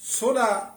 16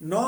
9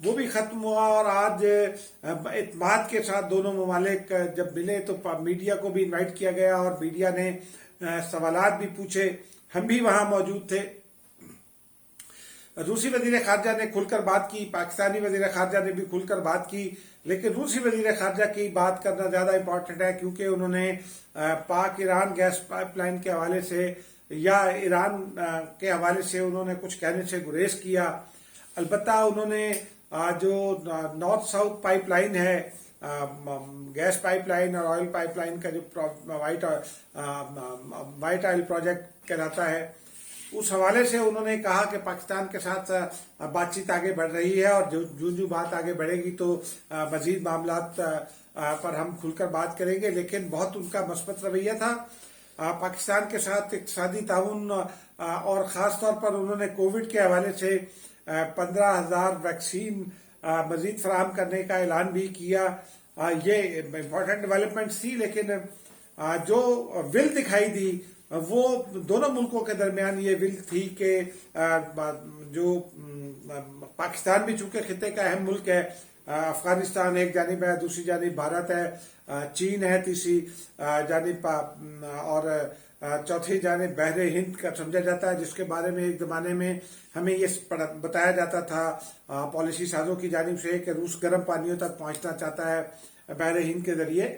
وہ بھی ختم ہوا، اور آج اعتماد کے ساتھ دونوں ممالک جب ملے تو میڈیا کو بھی انوائٹ کیا گیا اور میڈیا نے سوالات بھی پوچھے، ہم بھی وہاں موجود تھے۔ روسی وزیر خارجہ نے کھل کر بات کی، پاکستانی وزیر خارجہ نے بھی کھل کر بات کی، لیکن روسی وزیر خارجہ کی بات کرنا زیادہ امپورٹنٹ ہے، کیونکہ انہوں نے پاک ایران گیس پائپ لائن کے حوالے سے یا ایران کے حوالے سے انہوں نے کچھ کہنے سے گریز کیا۔ البتہ انہوں نے جو نارتھ ساؤتھ پائپ لائن ہے، گیس پائپ لائن اور آئل پائپ لائن کا جو وائٹ آئل پروجیکٹ کہلاتا ہے، اس حوالے سے انہوں نے کہا کہ پاکستان کے ساتھ بات چیت آگے بڑھ رہی ہے، اور جو بات آگے بڑھے گی تو مزید معاملات پر ہم کھل کر بات کریں گے۔ لیکن بہت ان کا مثبت رویہ تھا پاکستان کے ساتھ اقتصادی تعاون، اور خاص طور پر انہوں نے کووڈ کے حوالے سے 15,000 ویکسین مزید فراہم کرنے کا اعلان بھی کیا۔ یہ امپورٹنٹ ڈیولپمنٹس تھی، لیکن جو ول دکھائی دی وہ دونوں ملکوں کے درمیان یہ ول تھی کہ جو پاکستان بھی چونکہ خطے کا اہم ملک ہے، افغانستان ایک جانب ہے، دوسری جانب بھارت ہے، چین ہے تیسری جانب، اور چوتھی جانب بحر ہند کا سمجھا جاتا ہے، جس کے بارے میں ایک زمانے میں ہمیں یہ بتایا جاتا تھا پالیسی سازوں کی جانب سے کہ روس گرم پانیوں تک پہنچنا چاہتا ہے بحر ہند کے ذریعے،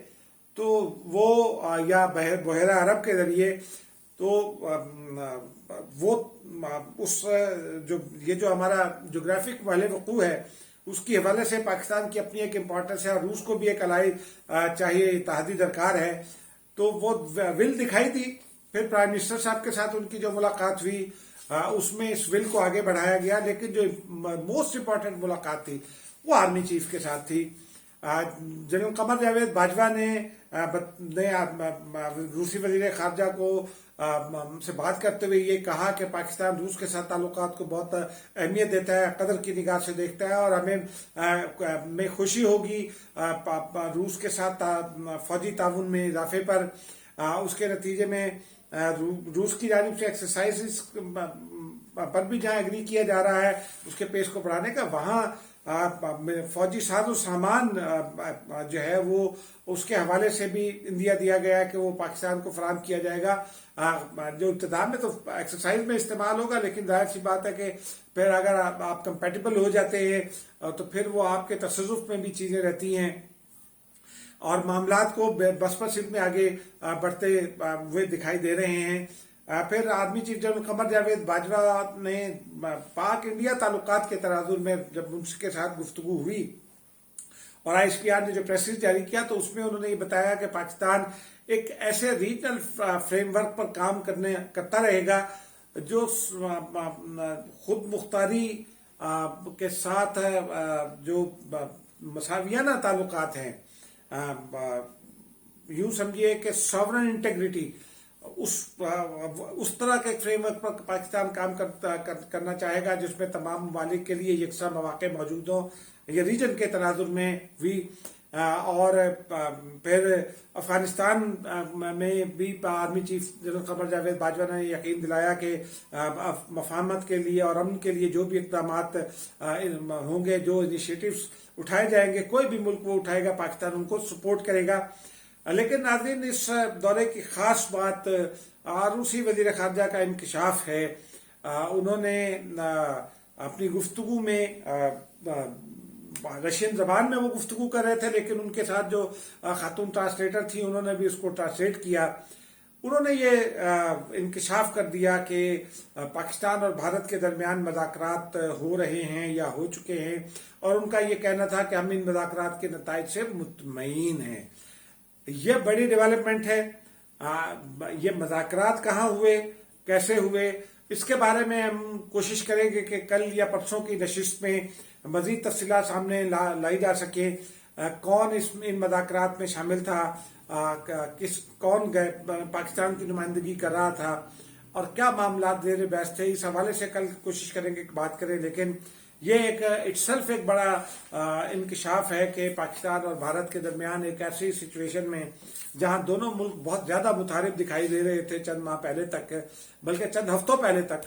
تو وہ یا بحیرہ عرب کے ذریعے، تو وہ اس جو ہمارا جغرافک محل وقوع ہے اس کی حوالے سے پاکستان کی اپنی ایک امپورٹنس ہے، اور روس کو بھی ایک الائی چاہیے، اتحادی درکار ہے۔ تو وہ ول دکھائی دی، پھر پرائم منسٹر صاحب کے ساتھ ان کی جو ملاقات ہوئی اس میں اس ول کو آگے بڑھایا گیا، لیکن جو موسٹ امپورٹنٹ ملاقات تھی وہ آرمی چیف کے ساتھ تھی۔ جنرل قمر جاوید باجوہ نے روسی وزیر خارجہ کو سے بات کرتے ہوئے یہ کہا کہ پاکستان روس کے ساتھ تعلقات کو بہت اہمیت دیتا ہے، قدر کی نگاہ سے دیکھتا ہے، اور ہمیں خوشی ہوگی روس کے ساتھ فوجی تعاون میں اضافے پر۔ اس کے نتیجے میں روس کی جانب سے ایکسرسائز پر بھی جہاں اگری کیا جا رہا ہے اس کے پیس کو بڑھانے کا، وہاں فوجی ساز و سامان جو ہے وہ اس کے حوالے سے بھی اندیا دیا گیا ہے کہ وہ پاکستان کو فراہم کیا جائے گا، جو ابتدا میں تو ایکسرسائز میں استعمال ہوگا، لیکن ظاہر سی بات ہے کہ پھر اگر آپ کمپیٹیبل ہو جاتے ہیں تو پھر وہ آپ کے تصرف میں بھی چیزیں رہتی ہیں، اور معاملات کو بس سمت میں آگے بڑھتے ہوئے دکھائی دے رہے ہیں۔ پھر army chief general Qamar Javed Bajwa نے پاک انڈیا تعلقات کے تناظر میں جب ان کے ساتھ گفتگو ہوئی اور آئی ایس پی آر نے جو پریس ریلیز جاری کیا تو اس میں انہوں نے یہ بتایا کہ پاکستان ایک ایسے ریجنل فریم ورک پر کام کرتا رہے گا جو خود مختاری کے ساتھ جو مساویانہ تعلقات ہیں، یوں سمجھیے کہ ساورن انٹیگریٹی، اس طرح کے فریم ورک پر پاکستان کام کرنا چاہے گا جس میں تمام ممالک کے لیے یکساں مواقع موجود ہوں، یہ ریجن کے تناظر میں بھی۔ اور پھر افغانستان میں بھی army chief general Qamar Javed Bajwa نے یقین دلایا کہ مفاہمت کے لیے اور امن کے لیے جو بھی اقدامات ہوں گے، جو انیشیٹوز اٹھائے جائیں گے، کوئی بھی ملک وہ اٹھائے گا پاکستان ان کو سپورٹ کرے گا۔ لیکن ناظرین، اس دورے کی خاص بات روسی وزیر خارجہ کا انکشاف ہے۔ انہوں نے اپنی گفتگو میں رشین زبان میں وہ گفتگو کر رہے تھے، لیکن ان کے ساتھ جو خاتون ٹرانسلیٹر تھی انہوں نے بھی اس کو ٹرانسلیٹ کیا۔ انہوں نے یہ انکشاف کر دیا کہ پاکستان اور بھارت کے درمیان مذاکرات ہو رہے ہیں یا ہو چکے ہیں، اور ان کا یہ کہنا تھا کہ ہم ان مذاکرات کے نتائج سے مطمئن ہیں۔ یہ بڑی ڈیولپمنٹ ہے۔ یہ مذاکرات کہاں ہوئے، کیسے ہوئے، اس کے بارے میں ہم کوشش کریں گے کہ کل یا پرسوں کی نشست میں مزید تفصیلات سامنے لائی جا سکے۔ کون ان مذاکرات میں شامل تھا، کون پاکستان کی نمائندگی کر رہا تھا، اور کیا معاملات زیر بحث تھے، اس حوالے سے کل کوشش کریں گے کہ بات کریں۔ لیکن یہ ایک بڑا انکشاف ہے کہ پاکستان اور بھارت کے درمیان ایک ایسی سچویشن میں جہاں دونوں ملک بہت زیادہ متحارب دکھائی دے رہے تھے چند ماہ پہلے تک، بلکہ چند ہفتوں پہلے تک،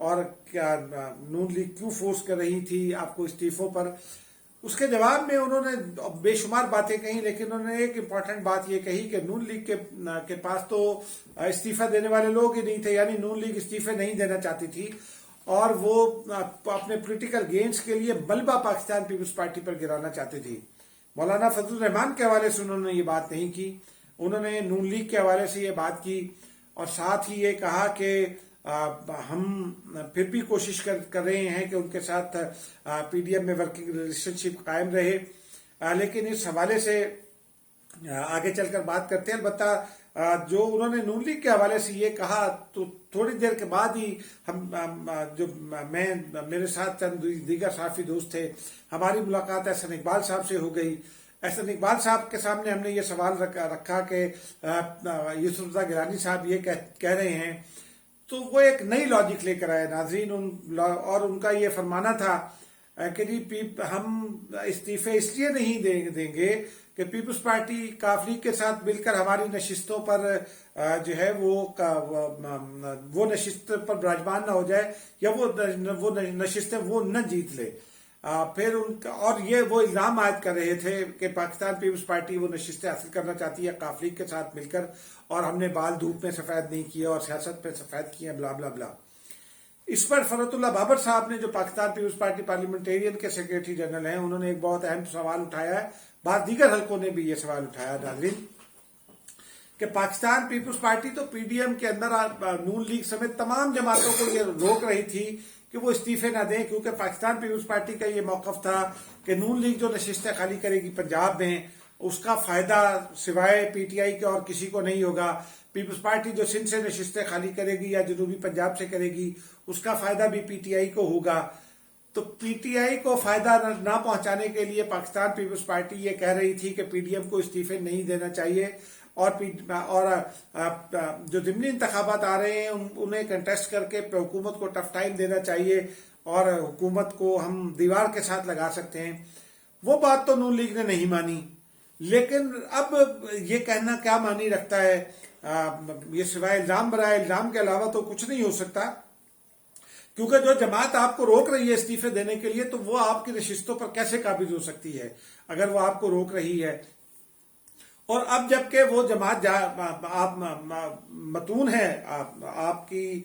اور کیا نون لیگ کیوں فورس کر رہی تھی آپ کو استعفوں پر. اس کے جواب میں انہوں نے بے شمار باتیں کہیں، لیکن انہوں نے ایک امپورٹنٹ بات یہ کہی کہ نون لیگ کے پاس تو استعفی دینے والے لوگ ہی نہیں تھے، یعنی نون لیگ استعفے نہیں دینا چاہتی تھی، اور وہ اپنے پولیٹیکل گینز کے لیے ملبہ پاکستان پیپلز پارٹی پر گرانا چاہتی تھی. مولانا فضل الرحمان کے حوالے سے انہوں نے یہ بات نہیں کی، انہوں نے نون لیگ کے حوالے سے یہ بات کی، اور ساتھ ہی یہ کہا کہ ہم پھر بھی کوشش کر رہے ہیں کہ ان کے ساتھ پی ڈی ایم میں ورکنگ ریلیشن شپ قائم رہے. لیکن اس حوالے سے آگے چل کر بات کرتے ہیں. البتہ جو انہوں نے نون لیگ کے حوالے سے یہ کہا تو تھوڑی دیر کے بعد ہی میرے ساتھ چند دیگر صحافی دوست تھے، ہماری ملاقات احسن اقبال صاحب سے ہو گئی. احسن اقبال صاحب کے سامنے ہم نے یہ سوال رکھا کہ یوسف رضا گیلانی صاحب یہ کہہ رہے ہیں، تو وہ ایک نئی لاجک لے کر آئے ناظرین، اور ان کا یہ فرمانا تھا کہ جی ہم استعفے اس لیے نہیں دیں گے کہ پیپلز پارٹی کاف لیگ کے ساتھ مل کر ہماری نشستوں پر جو ہے وہ نشست پر براجمان نہ ہو جائے، یا وہ نشستیں وہ نہ جیت لے. پھر اور یہ وہ الزام عائد کر رہے تھے کہ پاکستان پیپلز پارٹی وہ نشستیں حاصل کرنا چاہتی ہے کاف لیگ کے ساتھ مل کر، اور ہم نے بال دھوپ میں سفید نہیں کیا اور سیاست پہ سفید کیا، بلا بلا بلا. اس پر فرت اللہ بابر صاحب نے، جو پاکستان پیپلز پارٹی پارلیمنٹیرین کے سیکریٹری جنرل ہیں، انہوں نے ایک بہت اہم سوال اٹھایا ہے. بعض دیگر حلقوں نے بھی یہ سوال اٹھایا ناظرین کہ پاکستان پیپلز پارٹی تو پی ڈی ایم کے اندر نون لیگ سمیت تمام جماعتوں کو یہ روک رہی تھی کہ وہ استعفے نہ دیں، کیونکہ پاکستان پیپلز پارٹی کا یہ موقف تھا کہ نون لیگ جو نشستیں خالی کرے گی پنجاب میں، اس کا فائدہ سوائے پی ٹی آئی کے اور کسی کو نہیں ہوگا. پیپلز پارٹی جو سندھ سے نشستیں خالی کرے گی یا جنوبی پنجاب سے کرے گی، اس کا فائدہ بھی پی ٹی آئی کو ہوگا. تو پی ٹی آئی کو فائدہ نہ پہنچانے کے لیے پاکستان پیپلز پارٹی یہ کہہ رہی تھی کہ پی ڈی ایم کو استعفے نہیں دینا چاہیے، اور جو ضمنی انتخابات آ رہے ہیں انہیں کنٹیسٹ کر کے حکومت کو ٹف ٹائم دینا چاہیے، اور حکومت کو ہم دیوار کے ساتھ لگا سکتے ہیں. وہ بات تو نون لیگ نے نہیں مانی. لیکن اب یہ کہنا کیا معنی رکھتا ہے؟ یہ سوائے الزام برائے الزام کے علاوہ تو کچھ نہیں ہو سکتا، کیونکہ جو جماعت آپ کو روک رہی ہے استعفے دینے کے لیے، تو وہ آپ کی نشستوں پر کیسے قابض ہو سکتی ہے اگر وہ آپ کو روک رہی ہے؟ اور اب جبکہ وہ جماعت آپ متون ہے، آپ کی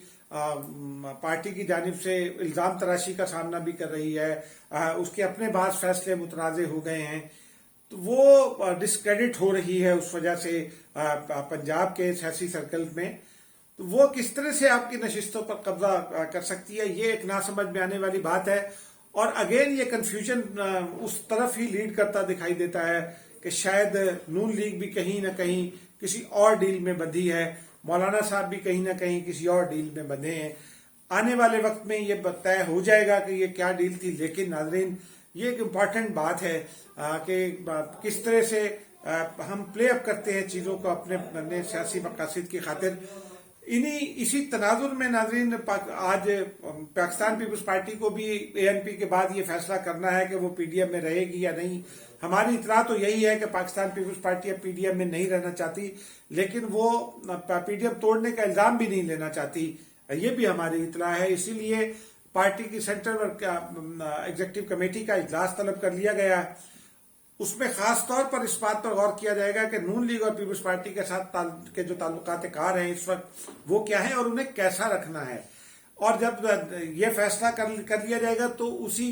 پارٹی کی جانب سے الزام تراشی کا سامنا بھی کر رہی ہے، اس کے اپنے بعض فیصلے متنازع ہو گئے ہیں، تو وہ ڈسکریڈٹ ہو رہی ہے اس وجہ سے پنجاب کے سیاسی سرکل میں. تو وہ کس طرح سے آپ کی نشستوں پر قبضہ کر سکتی ہے؟ یہ ایک نہ سمجھ میں آنے والی بات ہے. اور اگین یہ کنفیوژن اس طرف ہی لیڈ کرتا دکھائی دیتا ہے کہ شاید نون لیگ بھی کہیں نہ کہیں کسی اور ڈیل میں بندھی ہے، مولانا صاحب بھی کہیں نہ کہیں کسی اور ڈیل میں بندھے ہیں. آنے والے وقت میں یہ طے ہو جائے گا کہ یہ کیا ڈیل تھی. لیکن ناظرین، یہ ایک امپورٹنٹ بات ہے کہ کس طرح سے ہم پلے اپ کرتے ہیں چیزوں کو اپنے سیاسی مقاصد کی خاطر. اسی تناظر میں ناظرین، آج پاکستان پیپلز پارٹی کو بھی اے این پی کے بعد یہ فیصلہ کرنا ہے کہ وہ پی ڈی ایم میں رہے گی یا نہیں. ہماری اطلاع تو یہی ہے کہ پاکستان پیپلز پارٹی اب پی ڈی ایم میں نہیں رہنا چاہتی، لیکن وہ پی ڈی ایم توڑنے کا الزام بھی نہیں لینا چاہتی، یہ بھی ہماری اطلاع ہے. اسی لیے پارٹی کی سینٹرل ایگزیکٹو کمیٹی کا اجلاس طلب کر لیا گیا. اس میں خاص طور پر اس بات پر غور کیا جائے گا کہ نون لیگ اور پیپلز پارٹی کے ساتھ کے جو تعلقات کار ہیں اس وقت وہ کیا ہیں اور انہیں کیسا رکھنا ہے. اور جب یہ فیصلہ کر لیا جائے گا تو اسی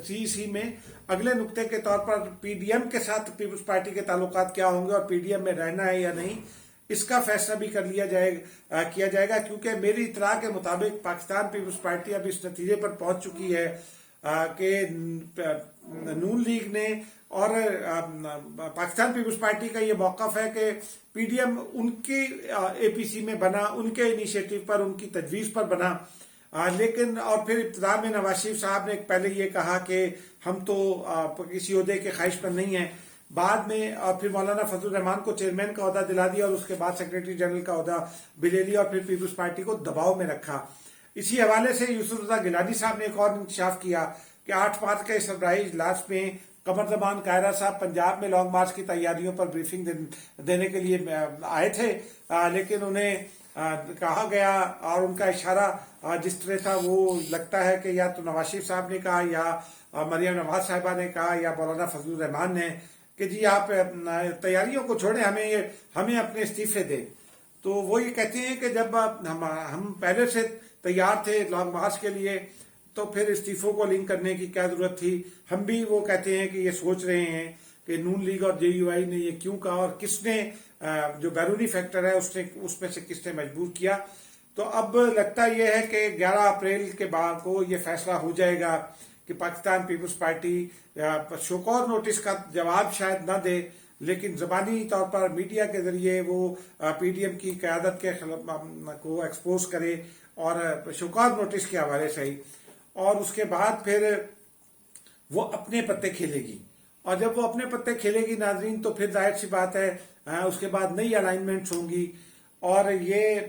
چیز ہی میں اگلے نقطے کے طور پر پی ڈی ایم کے ساتھ پیپلز پارٹی کے تعلقات کیا ہوں گے اور پی ڈی ایم میں رہنا ہے یا نہیں، اس کا فیصلہ بھی کیا جائے گا. کیونکہ میری اطلاع کے مطابق پاکستان پیپلز پارٹی اب اس نتیجے پر پہنچ چکی ہے کہ نون لیگ نے اور پاکستان پیپلز پارٹی کا یہ موقف ہے کہ پی ڈی ایم ان کی اے پی سی میں بنا، ان کے انیشیٹو پر، ان کی تجویز پر بنا. لیکن اور پھر ابتدا میں نواز شریف صاحب نے پہلے یہ کہا کہ ہم تو کسی عہدے کے خواہش پر نہیں ہیں، بعد میں اور پھر مولانا فضل الرحمان کو چیئرمین کا عہدہ دلا دیا اور اس کے بعد سیکریٹری جنرل کا عہدہ بھی لے لیا اور پھر پیپلز پارٹی کو دباؤ میں رکھا. اسی حوالے سے یوسف رضا گیلانی صاحب نے ایک اور انکشاف کیا کہ 8 مارچ کے سربراہی اجلاس میں قمر زمان قاہرہ صاحب پنجاب میں لانگ مارچ کی تیاریوں پر بریفنگ دینے کے لیے آئے تھے، لیکن انہیں کہا گیا اور ان کا اشارہ جس طرح تھا وہ لگتا ہے کہ یا تو نواز شریف صاحب نے کہا یا مریم نواز صاحبہ نے کہا یا مولانا فضل الرحمان نے کہ جی آپ تیاریوں کو چھوڑیں، ہمیں اپنے استعفے دیں. تو وہ یہ کہتے ہیں کہ جب ہم پہلے سے تیار تھے لانگ مارچ کے لیے تو پھر استعفوں کو لنک کرنے کی کیا ضرورت تھی. ہم بھی وہ کہتے ہیں کہ یہ سوچ رہے ہیں کہ نون لیگ اور جے یو آئی نے یہ کیوں کہا اور کس نے جو بیرونی فیکٹر ہے اس میں سے کس نے مجبور کیا. تو اب لگتا یہ ہے کہ 11 اپریل کے بعد کو یہ فیصلہ ہو جائے گا کہ پاکستان پیپلز پارٹی شوکور نوٹس کا جواب شاید نہ دے لیکن زبانی طور پر میڈیا کے ذریعے وہ پی ڈی ایم کی قیادت کے کو ایکسپوز کرے اور شوکور نوٹس کے حوالے سے ہی، اور اس کے بعد پھر وہ اپنے پتے کھیلے گی. اور جب وہ اپنے پتے کھیلے گی ناظرین تو پھر ظاہر سی بات ہے اس کے بعد نئی الائنمنٹس ہوں گی. اور یہ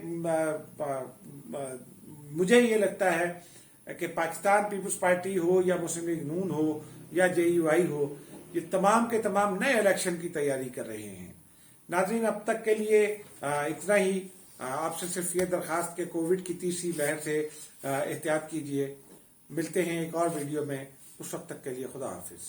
مجھے یہ لگتا ہے کہ پاکستان پیپلز پارٹی ہو یا مسلم لیگ نون ہو یا جے یو آئی ہو، یہ تمام کے تمام نئے الیکشن کی تیاری کر رہے ہیں. ناظرین اب تک کے لیے اتنا ہی. آپ سے صرف یہ درخواست کہ کووڈ کی تیسری لہر سے احتیاط کیجیے. ملتے ہیں ایک اور ویڈیو میں، اس وقت تک کے لیے خدا حافظ.